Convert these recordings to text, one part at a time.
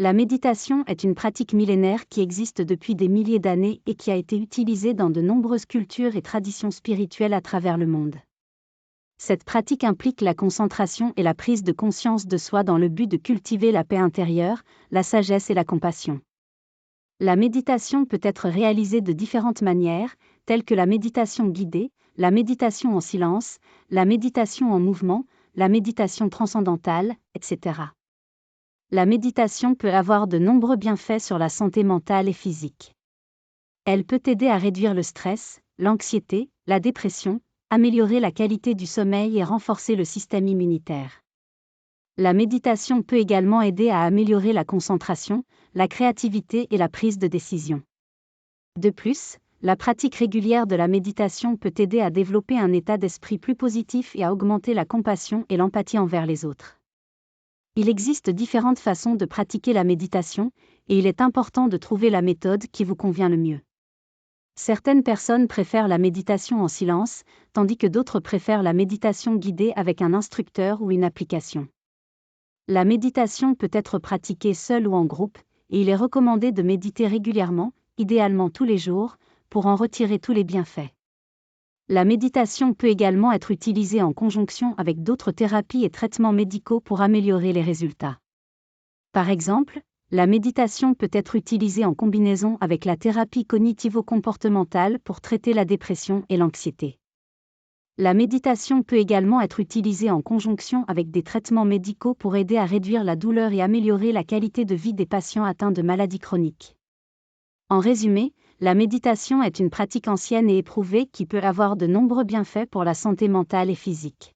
La méditation est une pratique millénaire qui existe depuis des milliers d'années et qui a été utilisée dans de nombreuses cultures et traditions spirituelles à travers le monde. Cette pratique implique la concentration et la prise de conscience de soi dans le but de cultiver la paix intérieure, la sagesse et la compassion. La méditation peut être réalisée de différentes manières, telles que la méditation guidée, la méditation en silence, la méditation en mouvement, la méditation transcendantale, etc. La méditation peut avoir de nombreux bienfaits sur la santé mentale et physique. Elle peut aider à réduire le stress, l'anxiété, la dépression, améliorer la qualité du sommeil et renforcer le système immunitaire. La méditation peut également aider à améliorer la concentration, la créativité et la prise de décision. De plus, la pratique régulière de la méditation peut aider à développer un état d'esprit plus positif et à augmenter la compassion et l'empathie envers les autres. Il existe différentes façons de pratiquer la méditation, et il est important de trouver la méthode qui vous convient le mieux. Certaines personnes préfèrent la méditation en silence, tandis que d'autres préfèrent la méditation guidée avec un instructeur ou une application. La méditation peut être pratiquée seule ou en groupe, et il est recommandé de méditer régulièrement, idéalement tous les jours, pour en retirer tous les bienfaits. La méditation peut également être utilisée en conjonction avec d'autres thérapies et traitements médicaux pour améliorer les résultats. Par exemple, la méditation peut être utilisée en combinaison avec la thérapie cognitivo-comportementale pour traiter la dépression et l'anxiété. La méditation peut également être utilisée en conjonction avec des traitements médicaux pour aider à réduire la douleur et améliorer la qualité de vie des patients atteints de maladies chroniques. En résumé, la méditation est une pratique ancienne et éprouvée qui peut avoir de nombreux bienfaits pour la santé mentale et physique.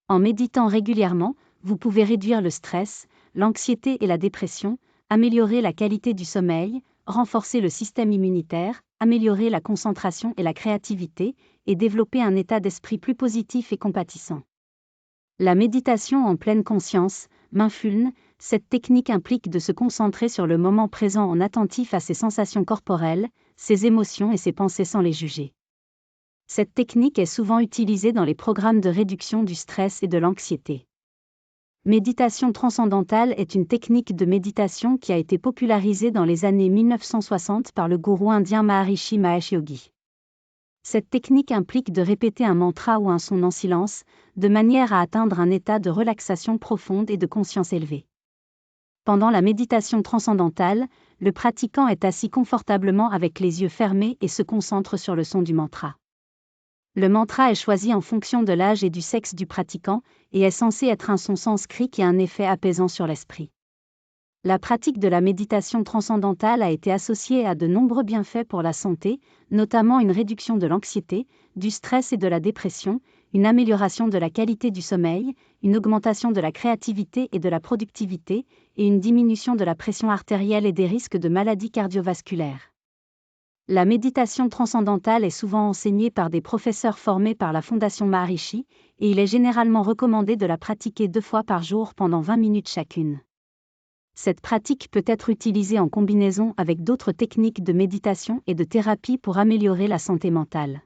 En méditant régulièrement, vous pouvez réduire le stress, l'anxiété et la dépression, améliorer la qualité du sommeil, renforcer le système immunitaire, améliorer la concentration et la créativité, et développer un état d'esprit plus positif et compatissant. La méditation en pleine conscience, mindfulness, cette technique implique de se concentrer sur le moment présent en attentif à ses sensations corporelles, ses émotions et ses pensées sans les juger. Cette technique est souvent utilisée dans les programmes de réduction du stress et de l'anxiété. Méditation transcendantale est une technique de méditation qui a été popularisée dans les années 1960 par le gourou indien Maharishi Mahesh Yogi. Cette technique implique de répéter un mantra ou un son en silence, de manière à atteindre un état de relaxation profonde et de conscience élevée. Pendant la méditation transcendantale, le pratiquant est assis confortablement avec les yeux fermés et se concentre sur le son du mantra. Le mantra est choisi en fonction de l'âge et du sexe du pratiquant, et est censé être un son sanskrit qui a un effet apaisant sur l'esprit. La pratique de la méditation transcendantale a été associée à de nombreux bienfaits pour la santé, notamment une réduction de l'anxiété, du stress et de la dépression, une amélioration de la qualité du sommeil, une augmentation de la créativité et de la productivité, et une diminution de la pression artérielle et des risques de maladies cardiovasculaires. La méditation transcendantale est souvent enseignée par des professeurs formés par la Fondation Maharishi, et il est généralement recommandé de la pratiquer 2 fois par jour pendant 20 minutes chacune. Cette pratique peut être utilisée en combinaison avec d'autres techniques de méditation et de thérapie pour améliorer la santé mentale.